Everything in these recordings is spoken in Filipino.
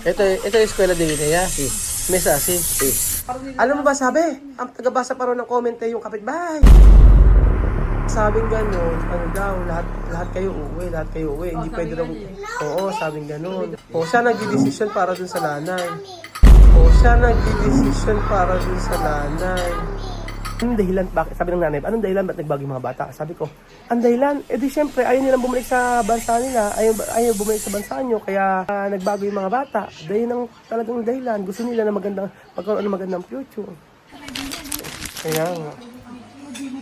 Ito yung eskwela de Guinea. Mesa, si. Alam mo ba sabi? Ang tagabasa pa rin ng comment ay yung kapitbahay. Sabing gano'n, ano daw, lahat kayo uwi, hindi pwede daw. Oo, sabing gano'n. O siya nagdidesisyon para dun sa nanay. Anong dahilan? Bakit? Sabi ng nanay, anong dahilan ba't nagbago yung mga bata? Sabi ko, ang dahilan, edi syempre, ayaw nilang bumalik sa bansa nila, ayaw bumalik sa bansa nyo, kaya nagbago yung mga bata. Dahil ang talagang dahilan, gusto nila na magkaroon ng magandang future. Kaya nga.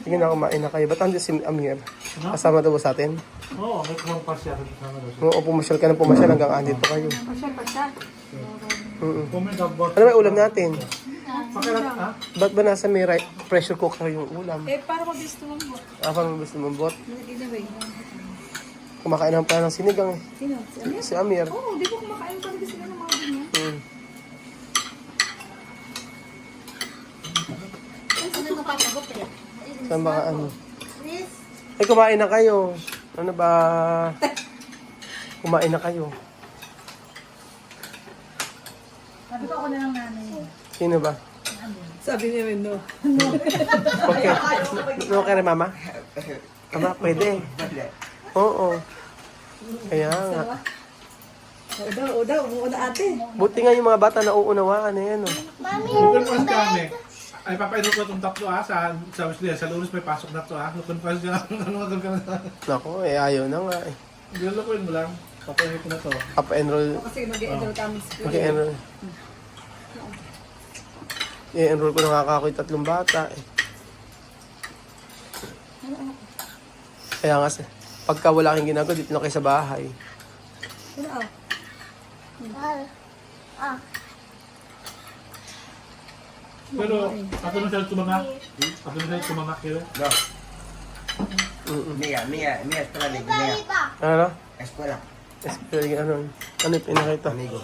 Sige na, kumain na kayo. Ba't andyan si Amir? Kasama daw sa atin? Oo, may pumasyal. Oo, pumasyal ka ng pumasyal hanggang andito kayo. Ano ba ulam natin? Ba't ba nasa may pressure cooker yung ulam? Para mabilis tumambot. Para mabilis tumambot? Anyway. Kumakain naman pala ng sinigang. Sino? Si Amir. Oo, di ko kumakain talaga sila ng mga ganyan. Saan ba ano? Ay, kumain na kayo. Ano ba? Kumain na kayo. Sabi ko ako na lang nanay. Sino ba? Sabi niya rin, no. Okay. No, kaya mama? Mama, pwede. Oo. Kaya nga. Umuuna ate. Buti nga yung mga bata na uunawaan na yan. Nag-confess kami. Ay, papainom ko itong tatlo sa Lunes may pasok na ito Nag-confess ka na. Naku, ayaw na nga eh. Dilalukuin mo lang. Papainom ko na ito. Papa-enroll. Kasi mag-enroll kami sa school. Mag-enroll. I-enroll ko na nga ako yung 3 bata eh. Kaya nga, pagka wala kang ginagawa, dito na kayo sa bahay. Pero, ako na siya tumamak. Ako na siya tumamak yun. Mia, escuela de Guinea. Ano? Escuela. Ano yung pinakita? Amigo.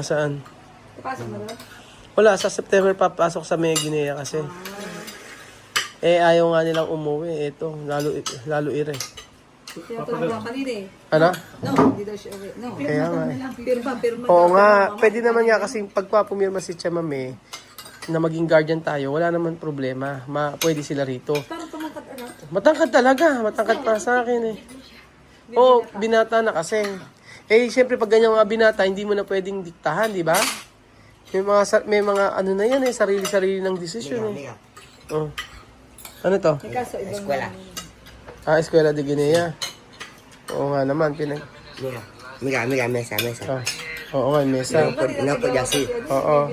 Saan? Pasok na doon? Wala, sa September papasok sa May Guinea kasi. Ayaw nga nilang umuwi. Ito, lalo ire. Tinatulog lang kanina eh. Ano? No, hindi daw siya uwi. No. Kaya nga eh. Pirma. Oo nga, pwede naman nga kasi pagpapumirma si Chamame na maging guardian tayo, wala naman problema. Pwede sila rito. Parang tumangkat ano? Matangkad talaga, matangkad pa sa akin eh. Oo, binata na kasi. Siyempre pag ganyan mga binata, hindi mo na pwedeng diktahan, di ba? May mga ano na yan eh, sarili-sarili ng desisyon eh. Oh. Ano to? Kaso ibang Escuela. Eskwela de Guinea. Oo nga naman, Mira, mesa. Oo nga, mesa. No, ya sí. Oo.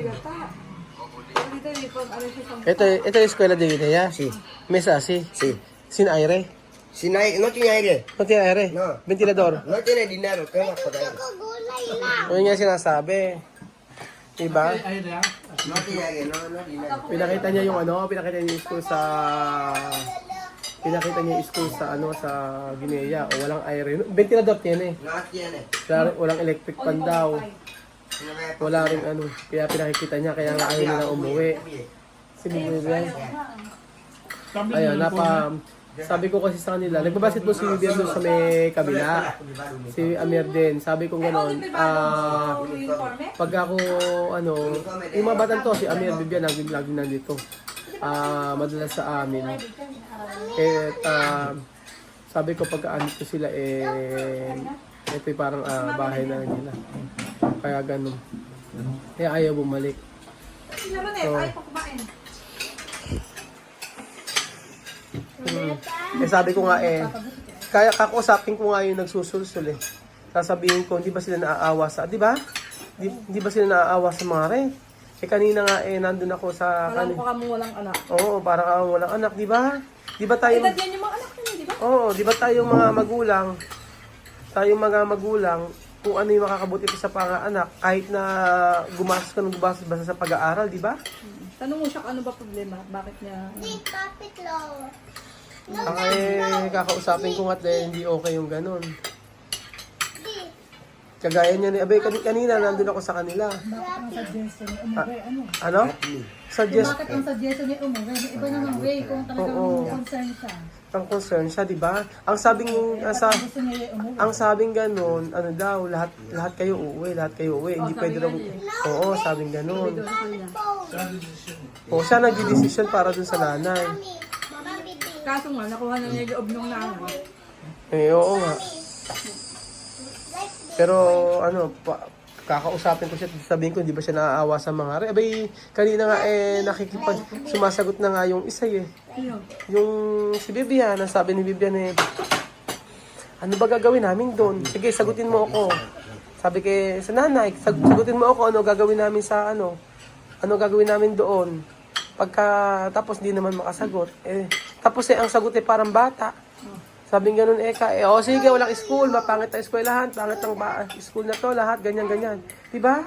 Ito yung eskwela de Guinea. Sí. Mesa, si. Sí. Sin aire. Si no tiene aire. No tiene aire? No. Ventilador. No tiene dinero. ¿Qué más por ahí? Ano nga sinasabi? Diba? Ayun na yan. No tiene aire, no dinero. Pinakita niya yung pinakita niya yung school sa sa Guinea o walang air. Ventilador yan eh. No tiene. Walang electric fan daw. Wala rin ano. Kaya pinakikita niya kaya nga ayaw nila umuwi. Sinibigay. Ayun, sabi ko kasi sa kanila, nagbabasit mo si Vivian doon sa may kabila. Si Amir din. Sabi ko gano'n, pag ako, yung mga batang to, si Amir, Vivian, lagi nandito. Madalas sa amin. Sabi ko pag andito sila, ito yung parang bahay na nila. Kaya gano'n. Kaya ayaw bumalik. So, sabi ko nga kaya kakausapin ko nga yung nagsusulsul eh. Sasabihin ko, hindi ba sila naaawa sa, di ba? Di ba sila naaawa sa mga re? Kanina nga nandun ako sa Parang baka mo walang anak. Oo, parang walang anak, di ba? Di ba tayo? Edad yan yung mga anak nila, di ba? Oo, di ba tayong mga magulang, kung ano yung makakabuti pa sa panganak, kahit na gumastos basta sa pag-aaral, di ba? Tanong mo siya ano ba problema? Bakit niya? Kakausapin ko nga hindi okay yung ganun. Kagaya niya ni Abay, kanina nandun ako sa kanila. Bakit ang suggestion ni umuwi? Ano? Ano? Bakit Suggest, ang suggestion ni umuwi? May iba namang way kung talagang Oo. concern siya. ang concern siya, di ba? Ang sabing, Gusto niya yung umuwi. ang sabing ganun, ano daw, lahat kayo uuwi, lahat kayo uuwi. Hindi pwede daw, oo, sabing ganun. O, siya nag-decision para dun sa nanay. Kaso nga, nakuha na niya yung loob ng nanay. Eh, oo nga. Pero, ano, kakausapin ko siya, sabihin ko, hindi ba siya naaawa sa mga re? Abay, kanina nga, sumasagot na nga yung isa eh. Sino? Yung si Vivian, ang sabi ni Vivian eh, ano ba gagawin namin doon? Sige, sagutin mo ako. Sabi kay sa nanay, sagutin mo ako, ano gagawin namin sa ano gagawin namin doon. Pagka, tapos di naman makasagot. Tapos ang sagot eh parang bata. Sabing ganun sige, walang school, mapangit ang eskwelahan, pangit ang school na to, lahat, ganyan. Diba?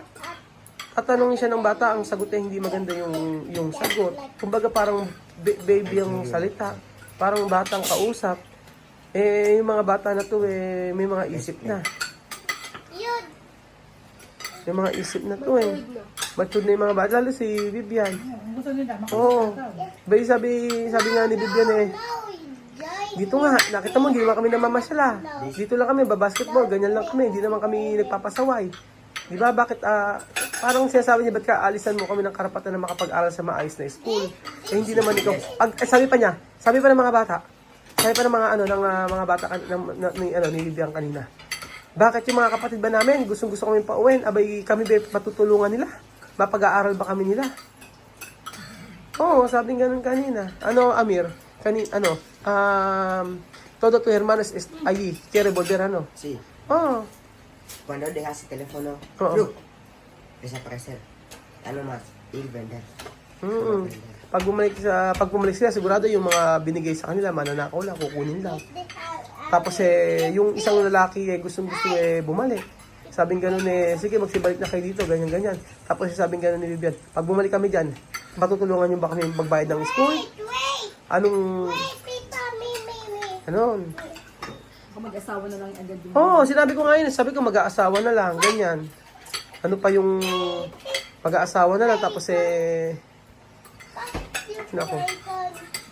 Tatanungin siya ng bata, ang sagot eh hindi maganda yung sagot. Kumbaga parang baby ang salita, parang batang kausap. Yung mga bata na to may mga isip na. Yung mga isip na to Mature na yung mga bata, lalo si Vivian. Ang gusto nila, Oo. makakasal. Bay, sabi nga ni Vivian dito nga, nakita mo, hindi naman kami namamasyala. Dito lang kami, babasketball, ganyan lang kami, hindi naman kami nagpapasaway. Di ba? Bakit, parang sinasabi niya, ba't ka alisan mo kami ng karapatan na makapag-aral sa maayos na school? Hindi naman ikaw. Sabi pa ng mga bata, mga bata ni Vivian kanina. Bakit yung mga kapatid ba namin, gustong-gusto kami pauwiin, abay kami ba matutulungan nila? Mapag-aaral ba kami nila? Oo, sabi ganun kanina. Ano, Amir? Todo tu hermanos es allí, quiere volver, ano? Sí. Oo. Cuando dejas el teléfono, Oo. ¡flup! Desaparecer. Ano más, ir vender. Pag bumalik sila, sigurado yung mga binigay sa kanila, mananakaw lang, kukunin lang. Tapos yung isang lalaki gustong bumalik. Sabing ganun sige, magsibalik na kayo dito, ganyan. Tapos sabing ganun ni Vivian, pag bumalik kami dyan, matutulungan nyo ba kami magbayad ng school? Anong, ano? Ako mag-asawa na lang agad din. Oo, sinabi ko ngayon, sabi ko mag-aasawa na lang, ganyan. Ano pa yung mag-aasawa na lang, tapos nako.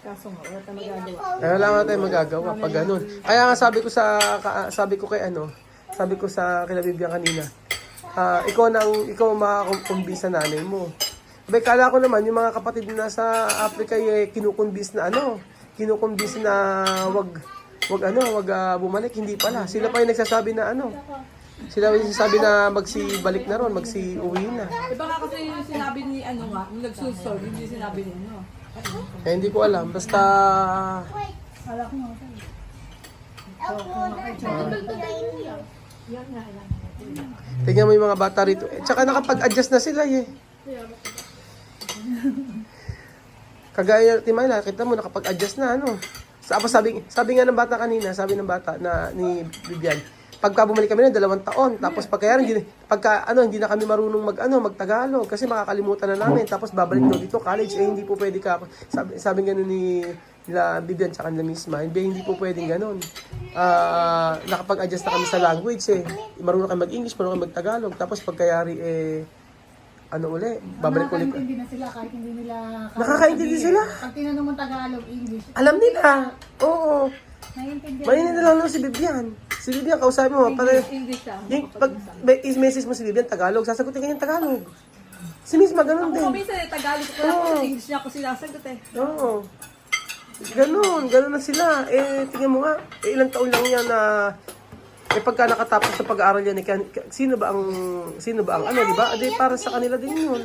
Kaso nga, wala tayong magagawa. Kaya lang tayo magagawa pag ganun. Kaya nga sabi ko sa kila Vivian kanina, ikaw makakumbis sa nanay mo. Abay, kala ko naman yung mga kapatid na sa Africa kinukumbis na wag bumalik, hindi pala. Sila pa yung nagsasabi na sila yung nagsasabi na magsibalik na ron, magsi-uwi na. Iba nga kasi yung sinabi ni yung nagsusol, hindi sinabi ni Hindi ko alam, basta Kala ko nga tingnan mo yung mga bata rito. Tsaka nakapag-adjust na sila Kagaya Timay, kita mo nakapag-adjust na Tapos sabi nga ng bata kanina, sabi ng bata na ni Vivian, pagka bumalik kami ng 2 taon, tapos hindi na kami marunong mag-Tagalog kasi makakalimutan na namin, tapos babalik daw dito college, hindi po pwede ka. Sabi gano'n nila Vivian sa kanila misma, hindi po pwedeng gano'n. Nakapag-adjust na kami sa language marunong kami mag-English, marunong kami mag-Tagalog, tapos pagkayari babalik ulit. Nakakaintindi na sila kahit hindi nila... Nakakaintindi sila? Pag tinanong mo Tagalog, English. Alam nila. Oo. Naiintindihan. Maintindihan lang si Vivian. Si Vivian, kausapin mo. English siya. Pag message mo si Vivian, Tagalog, sasagutin ka yung Tagalog. Si Miss ganun din. Ako minsan Tagalog ko lang kasi English niya ako sinasagot Oo. Ganun na sila. Tingnan mo nga, ilang taon lang yan na pagka nakatapos sa pag-aaral yan, sino ba ang di ba? Para sa kanila din yun.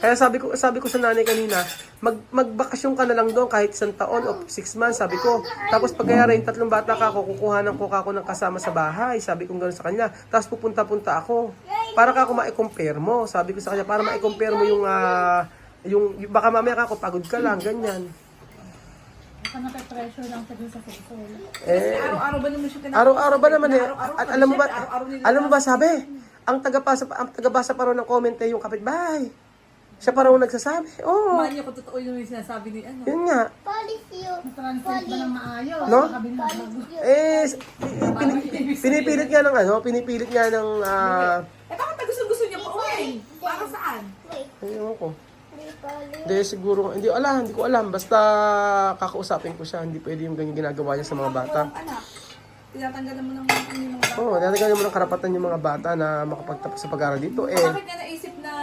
Kaya sabi ko sa nanay kanina, magbakasyon ka na lang doon kahit 1 taon o 6 months, sabi ko. Tapos pagkayari yung 3 bata ka, kukuhanan ko ng kasama sa bahay, sabi ko gano'n sa kanya. Tapos pupunta-punta ako. Para ka ako ma-compare mo, sabi ko sa kanya, para ma-compare mo yung baka mamaya pagod ka lang, ganyan. Baka nape-pressure lang sa cellphone. araw-araw ba naman siya Araw-araw ba naman Araw-araw. Alam mo ba sabi? Ang tagabasa pa raw ng comment yung kapitbahay. Siya pa raw nagsasabi. Oo. Mali ko totoo yung sinasabi ni ano. Yun nga. Translate ba ng maayos? No? Baka binabago. Pinipilit nga ng ano, pinipilit nga ng, Eh bakit na gusto niya pa uwi? Para saan? ayun ko. Hindi, siguro, hindi ko alam. Basta kakausapin ko siya. Hindi pwede yung ganyan ginagawa niya sa mga bata. Walang anak. Tinatanggalan mo ng yung mga bata. Oo, tinatanggalan mo ng karapatan yung mga bata na makapagtapos sa pag-aaral dito. Bakit nga naisip na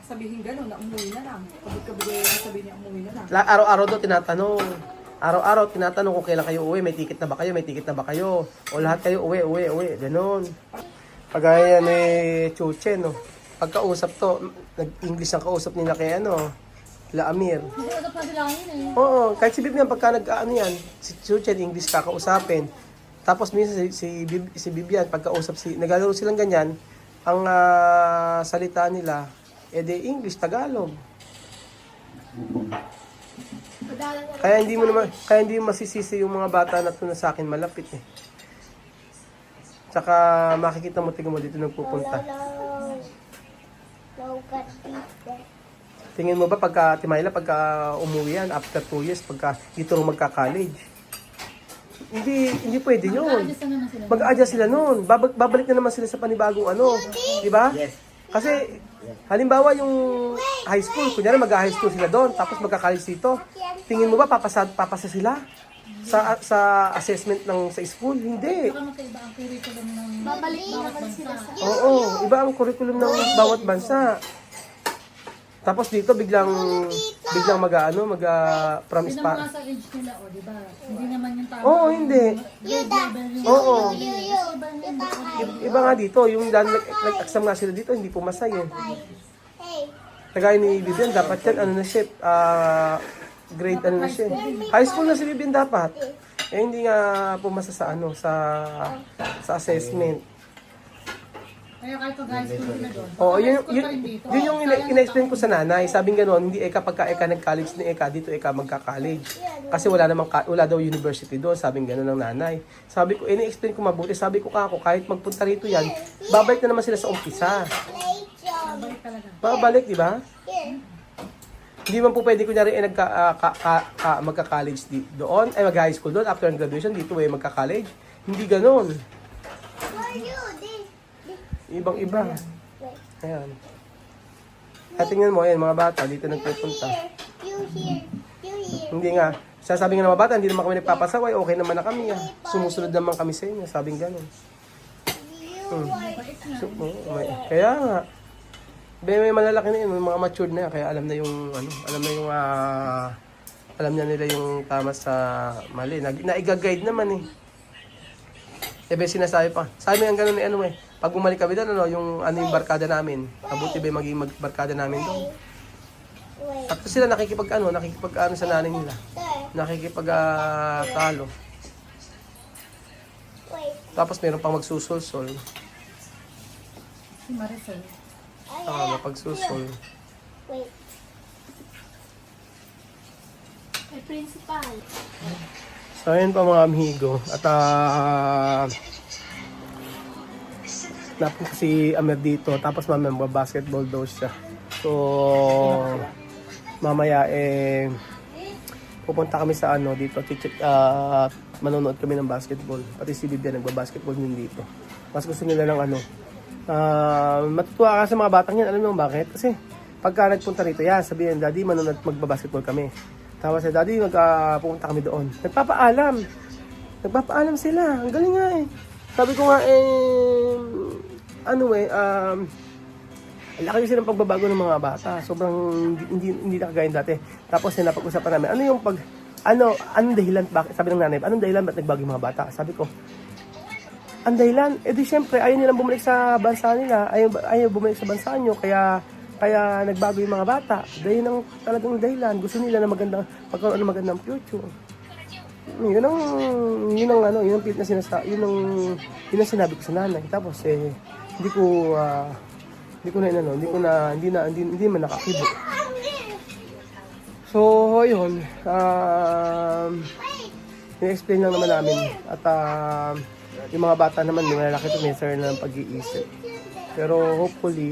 sabihin gano'n, na umuwi na lang? Kabig-kabig na sabihin niya umuwi na lang. Araw-araw daw tinatanong. Araw-araw tinatanong kung kailan kayo uwi, may ticket na ba kayo, may ticket na ba kayo? O lahat kayo uwi, ganon. Pagaya ni Chuche, no? Pagkausap to, nag-English ang kausap nila kay ano, La Amir. Nag-uusap na sila ngayon eh. Oo, kahit si Bibian, pagka nag-ano yan, si Chuche, English kakausapin. Tapos minsan si Bibian, pagkausap, naglalaro silang ganyan, ang salita nila, edi English, Tagalog. Kaya hindi mo masisisi yung mga bata na ito na sa akin malapit eh. Tsaka makikita mo, tingnan mo dito nagpupunta. Tingin mo ba pagka Timayla, pagka umuwi yan, after 2 years, pagka dito rin magka-college? Hindi pwede yun. Mag-adjust na naman sila. Mag-adjust sila noon. Babalik na naman sila sa panibagong ano. Di ba? Yes. Kasi, halimbawa yung high school, kunyari mag-high school sila doon, tapos magka-college dito. Tingin mo ba papasa sila sa assessment ng sa school? Hindi. Baka magkaiba ang curriculum ng Babalik bawat naman sila bansa. sa... Oo, iba ang curriculum ng bawat bansa. Tapos dito biglang from Yun ang spa. mga sa age nila, o, di ba? Hindi naman yung tama. Oo, hindi. Grade level yung Oo. iba yun. Iba nga dito, yung nag-exam nga sila dito, hindi pumasa yun. Kagaya ni Vivian, dapat yan, ano na siya, grade ano na siya. High school na si Vivian dapat. Eh, hindi nga pumasa sa ano, sa assessment. Kaya kahit pag high school na doon. Oo, High yun school pa rin dito. yung ina-explain ko sa nanay. Sabing gano'n, hindi pagka nag-college ni dito magka-college. Kasi wala daw university doon, sabing gano'n ng nanay. Sabi ko, ini-explain ko mabuti. Sabi ko kahit magpunta rito yan, babalik na naman sila sa umpisa. Babalik talaga. Babalik, di ba? Hindi man po pwede kunyari magka-college doon, ay mag-high school doon, after graduation, dito magka-college. Hindi gano'n. Ibang-iba. Ayan. At tingnan mo, ayan, mga bata, dito nagpupunta. Hindi nga. Sasabi nga ng mga bata, hindi naman kami nagpapasaway, okay naman na kami. Sumusunod naman kami sa inyo, sabing gano'n. Kaya nga. May malalaki na yun, may mga matured na yan, kaya alam na nila yung tama sa mali. Naiga-guide naman eh. Sinasabi pa. Sabi nga gano'n ni pag bumalik kami doon, yung barkada namin. Mabuti ba maging barkada namin doon? At sila nakikipag sa nanay nila. Talo. Tapos meron pang magsusulsol. Si Maricel. Mapagsusol. May principal. So, ayun pa mga amigo. At napunta si Amer dito. Tapos mamaya magbabasketball daw siya. So, mamaya pupunta kami sa dito. Manonood kami ng basketball. Pati si Bibian nagbabasketball din dito. Mas gusto nila ng matutuwa ka sa mga batang yan. Alam mo bakit? Kasi pagka nagpunta rito, sabihin, Daddy, manonood magbabasketball kami. Tapos Daddy, pupunta kami doon. Nagpapaalam sila. Ang galing nga eh. Sabi ko nga laki kasi ng pagbabago ng mga bata. Sobrang hindi na kagaya dati. Tapos napag-usapan namin, anong dahilan, bakit, sabi ng nanay, anong dahilan ba't nagbago yung mga bata? Sabi ko, ang dahilan, di syempre, ayaw nilang bumalik sa bansa nila, ayaw bumalik sa bansa nyo, kaya nagbago yung mga bata. Dahil ang talagang dahilan, gusto nila na magkaroon ng magandang future. Yun ang sinabi ko sa nanay. Tapos hindi man nakakibo. So, yun. I-explain lang naman namin. At yung mga bata naman, may malalaki ito, may sarili ng pag-iisip. Pero hopefully,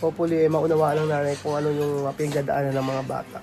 Hopefully, maunawaan ng nanay kung ano yung pinagdadaanan ng mga bata.